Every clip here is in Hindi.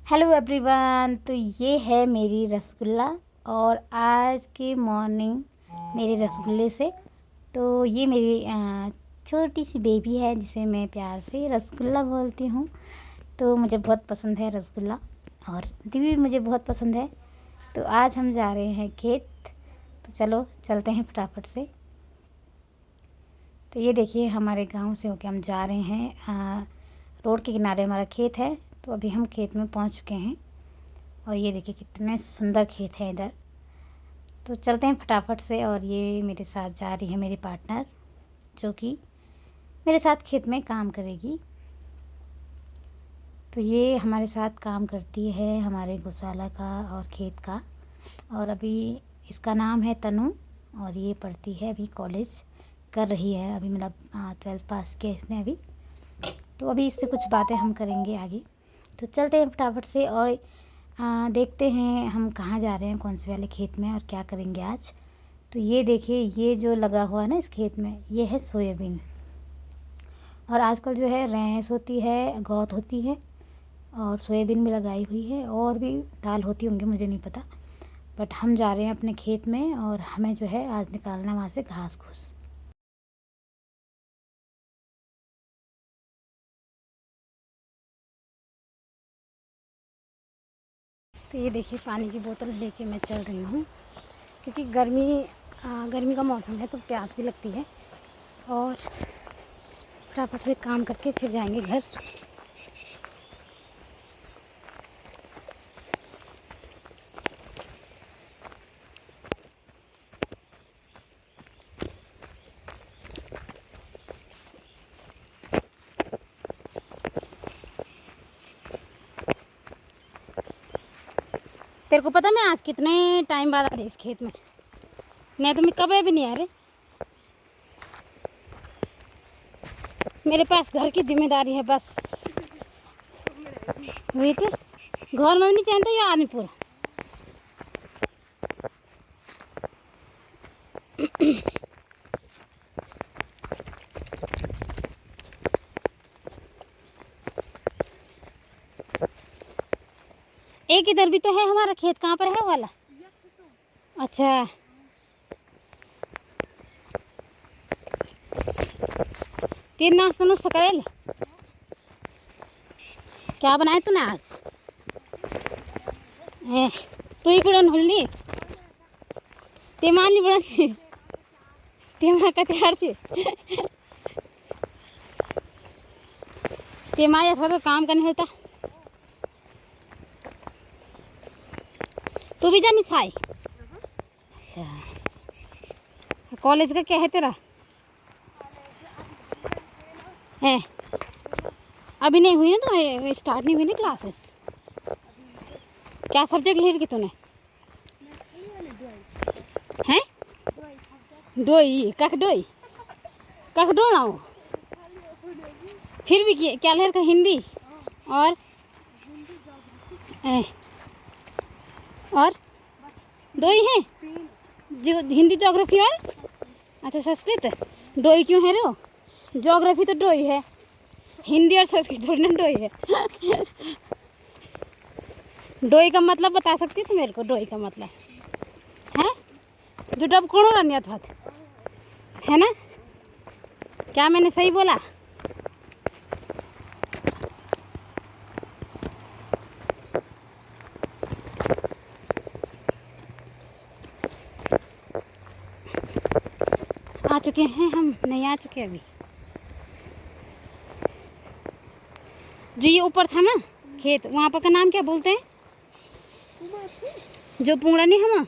Hello everyone. तो ये है मेरी रसगुल्ला और आज की मॉर्निंग मेरे रसगुल्ले से। तो ये मेरी छोटी सी बेबी है जिसे मैं प्यार से रसगुल्ला बोलती हूँ। तो मुझे बहुत पसंद है रसगुल्ला और दीदी भी मुझे बहुत पसंद है। तो आज हम जा रहे हैं खेत। तो चलो चलते हैं फटाफट से। तो ये देखिए हमारे गांव से होके हम जा रहे हैं। रोड के किनारे हमारा खेत है। तो अभी हम खेत में पहुंच चुके हैं और ये देखिए कितने सुंदर खेत है इधर। तो चलते हैं फटाफट से। और ये मेरे साथ जा रही है मेरी पार्टनर जो कि मेरे साथ खेत में काम करेगी। तो ये हमारे साथ काम करती है हमारे गौशाला का और खेत का। और अभी इसका नाम है तनु और ये पढ़ती है, अभी कॉलेज कर रही है। अभी मतलब 12th पास किया इसने अभी। तो अभी इससे कुछ बातें हम करेंगे आगे। तो चलते हैं फटाफट से और देखते हैं हम कहाँ जा रहे हैं, कौन से वाले खेत में और क्या करेंगे आज। तो ये देखिए ये जो लगा हुआ है ना इस खेत में, ये है सोयाबीन। और आजकल जो है रैंस होती है, गौत होती है और सोयाबीन भी लगाई हुई है और भी दाल होती होंगी, मुझे नहीं पता। बट हम जा रहे हैं अपने खेत में और हमें जो है आज निकालना वहाँ से घास घूस। तो ये देखिए पानी की बोतल लेके मैं चल रही हूँ क्योंकि गर्मी का मौसम है तो प्यास भी लगती है। और फटाफट से काम करके फिर जाएंगे घर। तेरे को पता मैं आज कितने टाइम बाद आ रही इस खेत में? नहीं तो मैं कभी भी नहीं आ रही। मेरे पास घर की जिम्मेदारी है बस। वही तो घर में भी नहीं चाहते ये आदमी पूरा। एक इधर भी तो है हमारा खेत, कहाँ पर है वो वाला? अच्छा तीन नाश्ता नुस्ता करे ले। क्या बनाए तूने आज? तू ही कुड़न होली ते मानी बड़ा ते मा का तैयार छे ते माया थोड़ा तो काम करने होता। तू भी जानी साई? अच्छा कॉलेज का क्या है तेरा? है अभी नहीं हुई ना, तो स्टार्ट नहीं हुई ना क्लासेस? क्या सब्जेक्ट ले रही तूने? हैं डोई कख डोना हो। फिर भी क्या लेर का हिंदी और और दो ही है जो हिंदी ज्योग्राफी और अच्छा संस्कृत। डोई क्यों है रो? ज्योग्राफी तो डोई है, हिंदी और संस्कृत थोड़ी ना डोई है। डोई का मतलब बता सकती है तू मेरे को? डोई का मतलब है जो डब कौन रनिया था, है ना? क्या मैंने सही बोला? आ चुके हैं हम, नहीं आ चुके अभी। जो ये ऊपर था ना खेत, वहाँ पर का नाम क्या बोलते हैं? जो पुंगड़ा नहीं है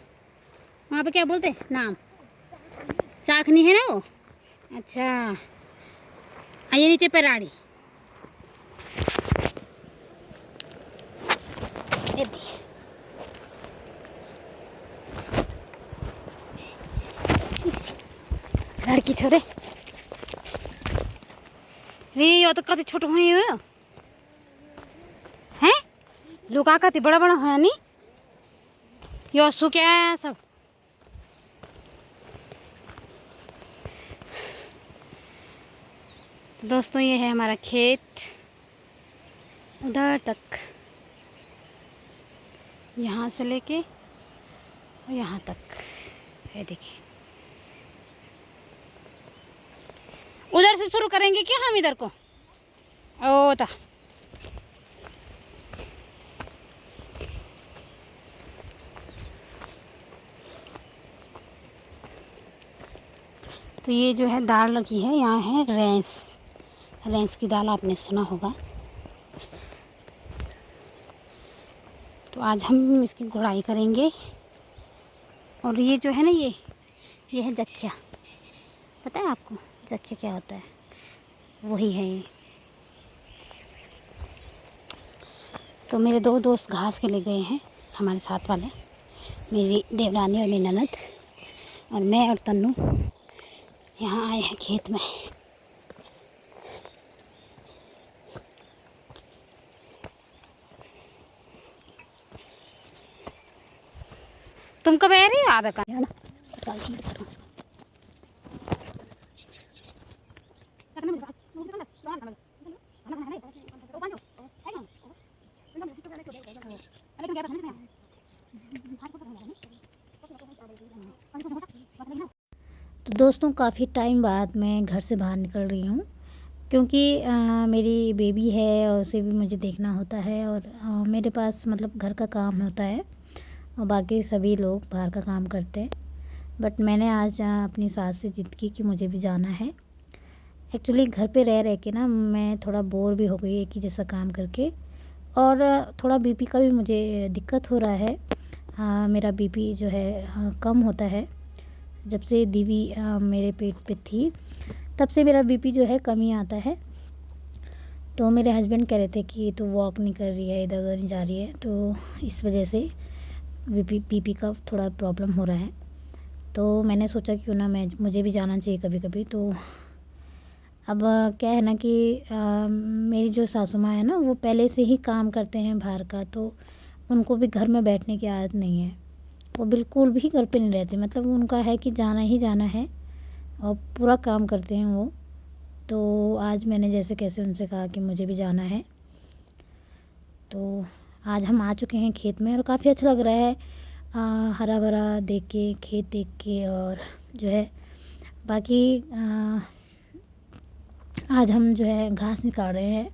वहाँ पे क्या बोलते हैं नाम? चाकनी है ना वो? अच्छा ये नीचे पेराड़ी। लड़की छोड़े रे, यो तो कति छोटो हुई हैं, लुका कति बड़ा बड़ा है नी यो सु क्या है सब। दोस्तों ये है हमारा खेत उधर तक। यहाँ से लेके यहाँ तक है। देखिए उधर से शुरू करेंगे क्या हम इधर को? ओ था तो ये जो है दाल लगी है, यहाँ है रेंस की दाल, आपने सुना होगा। तो आज हम इसकी गुड़ाई करेंगे। और ये जो है ना, ये है जख्या। पता है आपको जख्या क्या होता है? वही है ये। तो मेरे 2 दोस्त घास के लिए गए हैं, हमारे साथ वाले, मेरी देवरानी और मेरी ननद, और मैं और तन्नू यहाँ आए हैं खेत में। तुम कब आ रही हो? आधा का तो दोस्तों, काफ़ी टाइम बाद मैं घर से बाहर निकल रही हूँ, क्योंकि मेरी बेबी है और उसे भी मुझे देखना होता है, और मेरे पास मतलब घर का काम होता है और बाकी सभी लोग बाहर का काम करते हैं। बट मैंने आज अपनी सास से ज़िद की कि मुझे भी जाना है। एक्चुअली घर पे रह के ना मैं थोड़ा बोर भी हो गई एक ही जैसा काम करके, और थोड़ा बीपी का भी मुझे दिक्कत हो रहा है। मेरा बीपी जो है कम होता है। जब से दीवी मेरे पेट पे थी तब से मेरा बीपी जो है कम ही आता है। तो मेरे हस्बैंड कह रहे थे कि तू वॉक नहीं कर रही है, इधर उधर नहीं जा रही है, तो इस वजह से बीपी का थोड़ा प्रॉब्लम हो रहा है। तो मैंने सोचा क्यों ना मुझे भी जाना चाहिए कभी कभी। तो अब क्या है ना कि मेरी जो सासू माँ है ना, वो पहले से ही काम करते हैं बाहर का, तो उनको भी घर में बैठने की आदत नहीं है। वो बिल्कुल भी घर पे नहीं रहते, मतलब उनका है कि जाना ही जाना है और पूरा काम करते हैं वो। तो आज मैंने जैसे कैसे उनसे कहा कि मुझे भी जाना है। तो आज हम आ चुके हैं खेत में और काफ़ी अच्छा लग रहा है हरा भरा देख के, खेत देख के। और जो है बाकी आज हम जो है घास निकाल रहे हैं,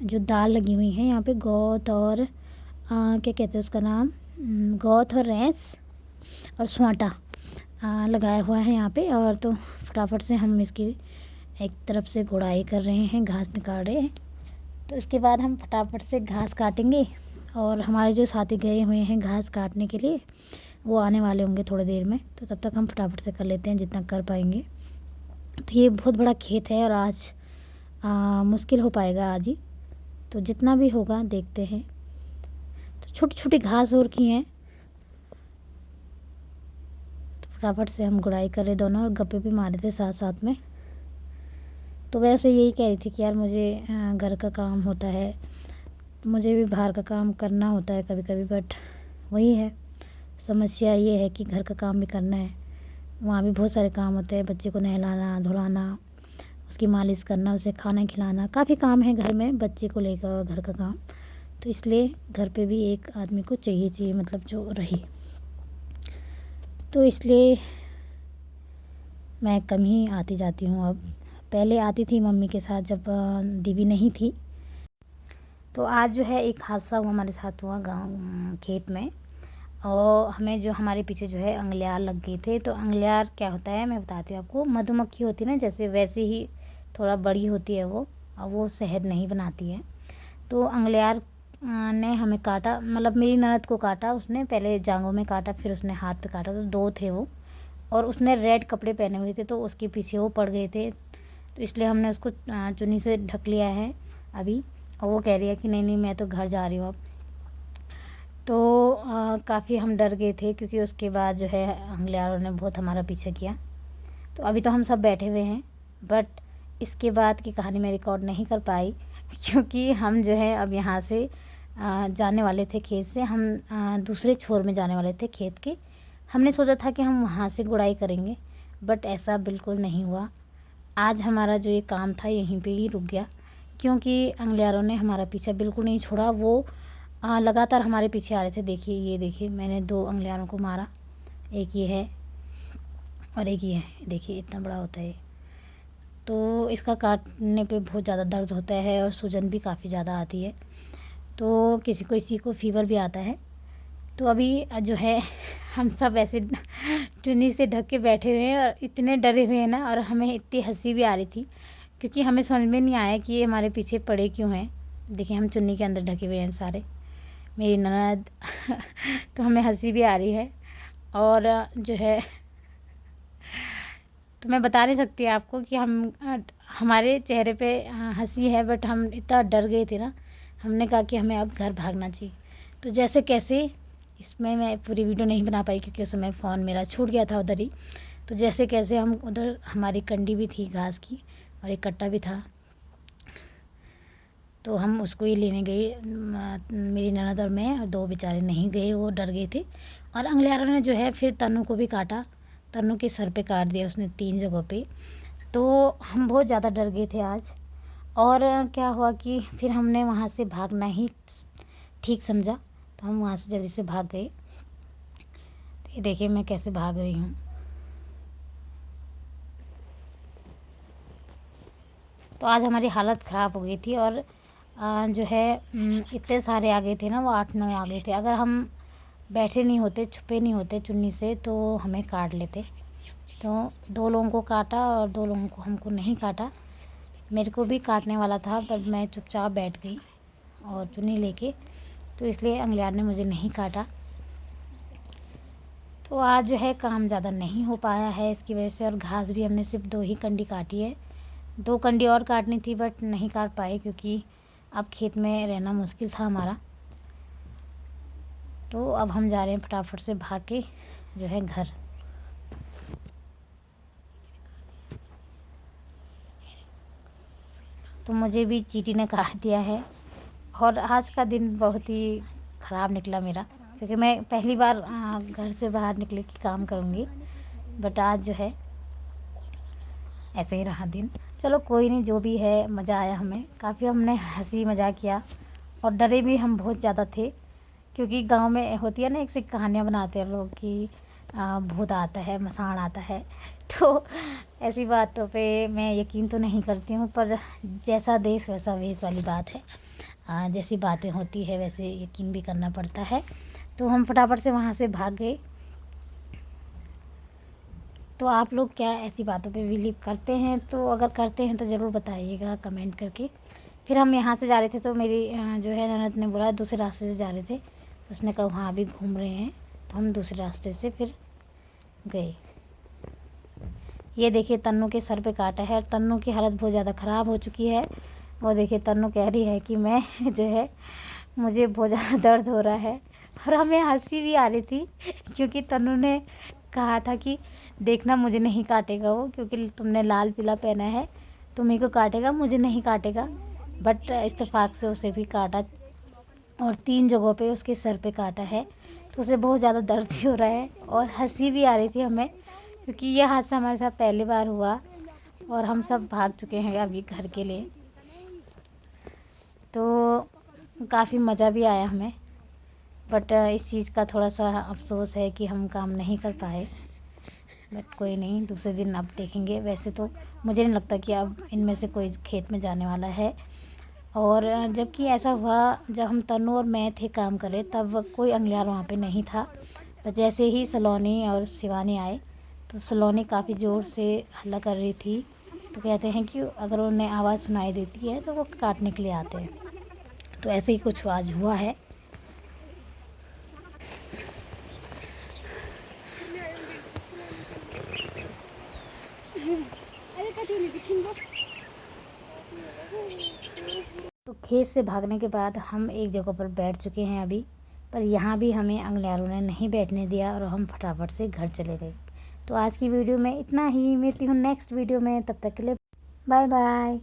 जो दाल लगी हुई है यहाँ पे, गौत और क्या कहते हैं उसका नाम, गौत और रेंस और स्वाटा लगाया हुआ है यहाँ पे। और तो फटाफट से हम इसकी एक तरफ से गुड़ाई कर रहे हैं, घास निकाल रहे हैं। तो इसके बाद हम फटाफट से घास काटेंगे, और हमारे जो साथी गए हुए हैं घास काटने के लिए वो आने वाले होंगे थोड़ी देर में। तो तब तक हम फटाफट से कर लेते हैं जितना कर पाएंगे। तो ये बहुत बड़ा खेत है और आज मुश्किल हो पाएगा आज ही, तो जितना भी होगा देखते हैं। तो छोटी छोटी घास हो रखी हैं, तो फटाफट से हम गुड़ाई कर रहे दोनों, और गप्पे भी मारे थे साथ साथ में। तो वैसे यही कह रही थी कि यार मुझे घर का काम होता है, मुझे भी बाहर का काम करना होता है कभी कभी, बट वही है समस्या, ये है कि घर का काम भी करना है, वहाँ भी बहुत सारे काम होते हैं। बच्चे को नहलाना धुलाना, उसकी मालिश करना, उसे खाना खिलाना, काफ़ी काम है घर में बच्चे को लेकर घर का काम। तो इसलिए घर पे भी एक आदमी को चाहिए मतलब जो रहे। तो इसलिए मैं कम ही आती जाती हूँ अब। पहले आती थी मम्मी के साथ जब दीदी नहीं थी। तो आज जो है एक हादसा हुआ हमारे साथ, हुआ गाँव खेत में, और हमें जो हमारे पीछे जो है अंगलियार लग गए थे। तो अंगलियार क्या होता है मैं बताती हूँ आपको। मधुमक्खी होती है ना जैसे, वैसे ही थोड़ा बड़ी होती है वो, और वो शहद नहीं बनाती है। तो अंगलियार ने हमें काटा, मतलब मेरी ननद को काटा। उसने पहले जांघों में काटा, फिर उसने हाथ पे काटा, तो 2 थे वो, और उसने रेड कपड़े पहने हुए थे, तो उसके पीछे वो पड़ गए थे। तो इसलिए हमने उसको चुन्नी से ढक लिया है अभी। और वो कह रही है कि नहीं नहीं मैं तो घर जा रही हूँ अब। तो काफ़ी हम डर गए थे, क्योंकि उसके बाद जो है अंगलियारों ने बहुत हमारा पीछा किया। तो अभी तो हम सब बैठे हुए हैं, बट इसके बाद की कहानी मैं रिकॉर्ड नहीं कर पाई, क्योंकि हम जो है अब यहाँ से जाने वाले थे खेत से। हम दूसरे छोर में जाने वाले थे खेत के। हमने सोचा था कि हम वहाँ से गुड़ाई करेंगे, बट ऐसा बिल्कुल नहीं हुआ। आज हमारा जो ये काम था यहीं पे ही रुक गया, क्योंकि अंगलियारों ने हमारा पीछा बिल्कुल नहीं छोड़ा। वो लगातार हमारे पीछे आ रहे थे। देखिए, ये देखिए मैंने 2 अंगलियारों को मारा, एक ये है और एक ये है। देखिए इतना बड़ा होता है। तो इसका काटने पे बहुत ज़्यादा दर्द होता है और सूजन भी काफ़ी ज़्यादा आती है। तो किसी को फीवर भी आता है। तो अभी जो है हम सब ऐसे चुन्नी से ढक के बैठे हुए हैं और इतने डरे हुए हैं ना, और हमें इतनी हंसी भी आ रही थी क्योंकि हमें समझ में नहीं आया कि ये हमारे पीछे पड़े क्यों हैं। देखिए हम चुन्नी के अंदर ढके हुए हैं सारे, मेरी ननद तो हमें हंसी भी आ रही है। और जो है तो मैं बता नहीं सकती आपको कि हमारे चेहरे पे हंसी है, बट हम इतना डर गए थे ना, हमने कहा कि हमें अब घर भागना चाहिए। तो जैसे कैसे, इसमें मैं पूरी वीडियो नहीं बना पाई क्योंकि उस समय फ़ोन मेरा छूट गया था उधर ही। तो जैसे कैसे हम उधर, हमारी कंडी भी थी घास की और एक कट्टा भी था, तो हम उसको ही लेने गए, मेरी ननद और मैं, और 2 बेचारे नहीं गए, वो डर गए थे। और अंगलियारों ने जो है फिर तन्नू को भी काटा, तन्नू के सर पे काट दिया उसने 3 जगहों पे। तो हम बहुत ज़्यादा डर गए थे आज। और क्या हुआ कि फिर हमने वहाँ से भागना ही ठीक समझा, तो हम वहाँ से जल्दी से भाग गए। तो ये देखिए मैं कैसे भाग रही हूँ। तो आज हमारी हालत ख़राब हो गई थी। और जो है इतने सारे आ गए थे ना, वो 8-9 आ गए थे। अगर हम बैठे नहीं होते, छुपे नहीं होते चुन्नी से, तो हमें काट लेते। तो 2 लोगों को काटा और 2 लोगों को हमको नहीं काटा। मेरे को भी काटने वाला था, पर मैं चुपचाप बैठ गई और चुन्नी लेके, तो इसलिए अंगलियार ने मुझे नहीं काटा। तो आज जो है काम ज़्यादा नहीं हो पाया है इसकी वजह से। और घास भी हमने सिर्फ 2 ही कंडी काटी है, 2 कंडी और काटनी थी बट नहीं काट पाए क्योंकि अब खेत में रहना मुश्किल था हमारा। तो अब हम जा रहे हैं फटाफट से भाग के जो है घर। तो मुझे भी चींटी ने काट दिया है और आज का दिन बहुत ही ख़राब निकला मेरा, क्योंकि मैं पहली बार घर से बाहर निकले कि काम करूँगी, बट आज जो है ऐसे ही रहा दिन। चलो कोई नहीं, जो भी है मज़ा आया हमें, काफ़ी हमने हंसी मजाक किया। और डरे भी हम बहुत ज़्यादा थे क्योंकि गांव में होती है ना, एक से कहानियाँ बनाते हैं लोग कि भूत आता है, मसाण आता है। तो ऐसी बातों पे मैं यकीन तो नहीं करती हूँ, पर जैसा देश वैसा भेष वाली बात है। जैसी बातें होती है वैसे यकीन भी करना पड़ता है। तो हम फटाफट से वहाँ से भाग गए। तो आप लोग क्या ऐसी बातों पे बिलीव करते हैं? तो अगर करते हैं तो ज़रूर बताइएगा कमेंट करके। फिर हम यहाँ से जा रहे थे तो मेरी जो है ननद ने बोला दूसरे रास्ते से जा रहे थे, तो उसने कहा वहाँ भी घूम रहे हैं, तो हम दूसरे रास्ते से फिर गए। ये देखिए तन्नू के सर पे काटा है और तन्नू की हालत बहुत ज़्यादा ख़राब हो चुकी है। और देखिए तन्नू कह रही है कि मैं जो है मुझे बहुत ज़्यादा दर्द हो रहा है। और हमें हंसी भी आ रही थी क्योंकि तन्नू ने कहा था कि देखना मुझे नहीं काटेगा वो, क्योंकि तुमने लाल पीला पहना है, तुम्ही को काटेगा, मुझे नहीं काटेगा। बट इत्तेफाक से उसे भी काटा और 3 जगहों पे उसके सर पे काटा है। तो उसे बहुत ज़्यादा दर्द भी हो रहा है और हंसी भी आ रही थी हमें, क्योंकि यह हादसा हमारे साथ पहली बार हुआ और हम सब भाग चुके हैं अभी घर के लिए। तो काफ़ी मज़ा भी आया हमें, बट इस चीज़ का थोड़ा सा अफसोस है कि हम काम नहीं कर पाए। बट कोई नहीं, दूसरे दिन अब देखेंगे। वैसे तो मुझे नहीं लगता कि अब इनमें से कोई खेत में जाने वाला है। और जबकि ऐसा हुआ जब हम तन्नू और मैं थे काम कर रहे, तब कोई अंगलियार वहाँ पे नहीं था। पर जैसे ही सलोनी और शिवानी आए तो सलोनी काफ़ी ज़ोर से हल्ला कर रही थी। तो कहते हैं कि अगर उन्हें आवाज़ सुनाई देती है तो वो काटने के लिए आते हैं। तो ऐसे ही कुछ आज हुआ है। तो खेत से भागने के बाद हम एक जगह पर बैठ चुके हैं अभी, पर यहाँ भी हमें अंगलियारों ने नहीं बैठने दिया और हम फटाफट से घर चले गए। तो आज की वीडियो में इतना ही, मिलती हूँ नेक्स्ट वीडियो में, तब तक के लिए बाय बाय।